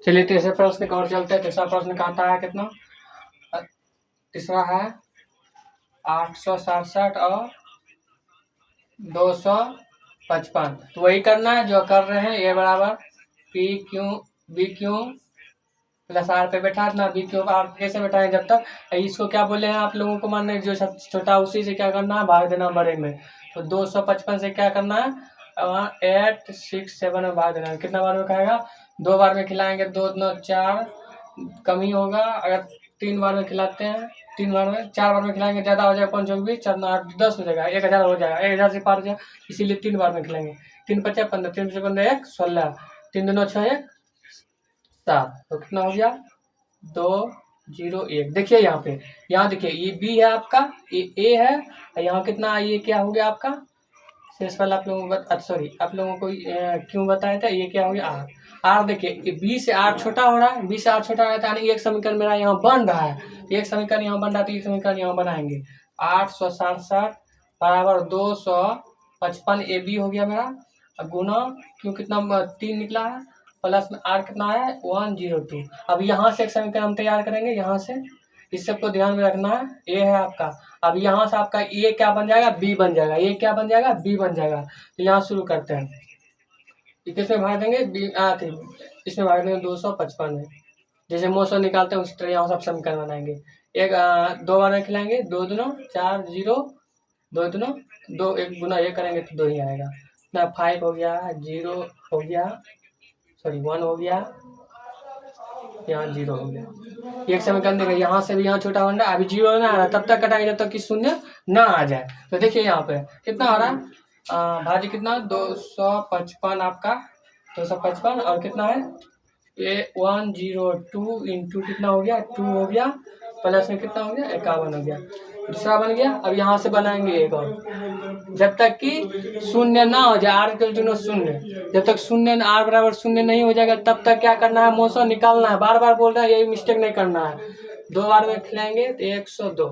चलिए तीसरे प्रश्न की ओर चलते हैं। तीसरा प्रश्न कहता है कितना, तीसरा है 867 और 255। तो वही करना है जो कर रहे हैं। ए बराबर P Q B Q plus R पे बैठा ना, बी क्यू आर कैसे बैठा है जब तक। इसको क्या बोले हैं आप लोगों को, मानने जो सब छोटा उसी से क्या करना है, भाग देना बड़े में। तो 255 से क्या करना है, 8 6 7 में भाग देना है। कितना बार में खाएगा, 2 बार में खिलाएंगे, 2 9 4 कमी होगा। अगर 3 बार में खिलाते हैं, 3 बार में 4 बार में खिलाएंगे ज़्यादा हो जाएगा, 5 20 4 9 8 10 हो जाएगा, 1000 हो जाएगा, 1000 से पार हो जाएगा। इसीलिए 3 बार में खिलाएंगे। 3 5 15, 3 से 15 1 16, 3 2 6 1 7। तो कितना हो गया 2 0 1। देखिए यहाँ पे, यहाँ देखिए ये बी है आपका, ये ए है, और यहाँ कितना ये क्या हो गया आपका शेष वाला। आप लोगों को सॉरी आप लोगों को क्यों बताया था, ये क्या हो गया आर। आर देखिए बी से आर छोटा हो रहा है, बी से आर छोटा रहता है, यानी एक समीकरण मेरा यहाँ बन रहा है। एक समीकरण यहाँ बन रहा है तो एक समीकरण यहाँ बनाएंगे। 867 बराबर 255 ए बी हो गया मेरा, गुना क्यों कितना 3 निकला है, प्लस में आर कितना है 102। अब यहाँ से एक समीकरण हम तैयार करेंगे, यहाँ से इस सबको ध्यान में रखना है। ए है आपका, अब यहाँ से आपका ए क्या बन जाएगा, बी बन जाएगा। ए क्या बन जाएगा, बी बन जाएगा। तो यहाँ शुरू करते हैं, किसमें भाग देंगे, बी इसमें भाग देंगे 255 में। जैसे मोसो निकालते हैं उस तरह यहाँ सब समीकरण बनाएंगे। एक 2 बार में खिलाएंगे, 2 2 4 0, 2 2 2 1 गुना 1 करेंगे तो 2 ही आएगा ना। 5 हो गया, 0 हो गया, सॉरी 1 हो गया, यहाँ 0 हो गया। एक समीकरण देखिए, यहाँ से भी यहाँ छोटा बन रहा है, अभी 0 ना आ रहा, तब तक कटाएंगे जब तक कि शून्य ना आ जाए। तो देखिए यहाँ पे कितना हो रहा है, भाजी कितना 255 आपका 255, और कितना है ये 102 इंटू कितना हो गया 2 हो गया, प्लस में कितना हो गया 51 हो गया। दूसरा बन गया। अब यहाँ से बनाएंगे एक और, जब तक कि शून्य ना हो जाए, आर इक्वल टू शून्य, जब तक शून्य आर बराबर शून्य नहीं हो जाएगा तब तक क्या करना है, मोशन निकालना है। बार बार बोल रहा है, यही मिस्टेक नहीं करना है। 2 बार में खिलाएंगे तो 102,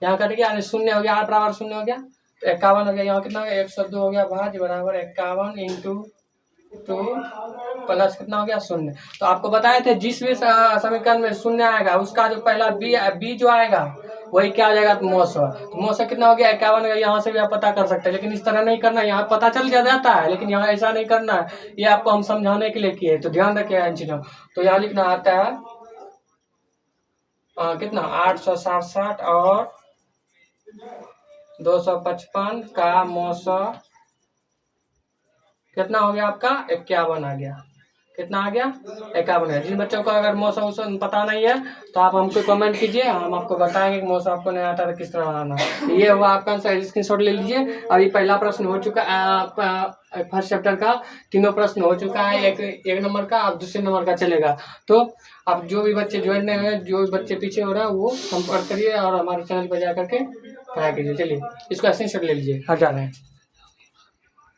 यहाँ कट गया, शून्य हो गया, आर बराबर शून्य हो गया तो 51 हो गया। यहाँ कितना हो गया 102 हो गया, भाज बराबर 51 इंटू 2 प्लस कितना हो गया शून्य। तो आपको बताए थे जिस भी समीकरण में शून्य आएगा उसका जो पहला बी जो आएगा वही क्या आ जाएगा, मौसा। तो मौसा कितना हो गया 51 हो गया। यहाँ से भी आप पता कर सकते हैं, लेकिन इस तरह नहीं करना है, यहाँ पता चल जाता है, लेकिन यहाँ ऐसा नहीं करना है। ये आपको हम समझाने के लिए किए, तो ध्यान रखिए इन चीजों। तो यहाँ लिखना आता है कितना 867 और 255 का मौसा कितना हो गया आपका 51 आ गया। कितना आ गया 51 है। जिन बच्चों को अगर मौसम पता नहीं है तो आप हमको कमेंट कीजिए, हम आपको बताएंगे कि मौसम आपको नहीं आता है किस तरह बनाना है। ये हुआ आपका आंसर, स्क्रीनशॉट ले लीजिए। और ये पहला प्रश्न हो चुका है फर्स्ट चैप्टर का, तीनों प्रश्न हो चुका है। एक नंबर का, अब दूसरे नंबर का चलेगा। तो अब जो भी बच्चे ज्वाइन नहीं हुए, जो भी बच्चे पीछे हो रहा है वो संपर्क करिए और हमारे चैनल पर जा करके पढ़ाई कीजिए। चलिए इसका स्क्रीनशॉट ले लीजिए, हट जा रहे हैं।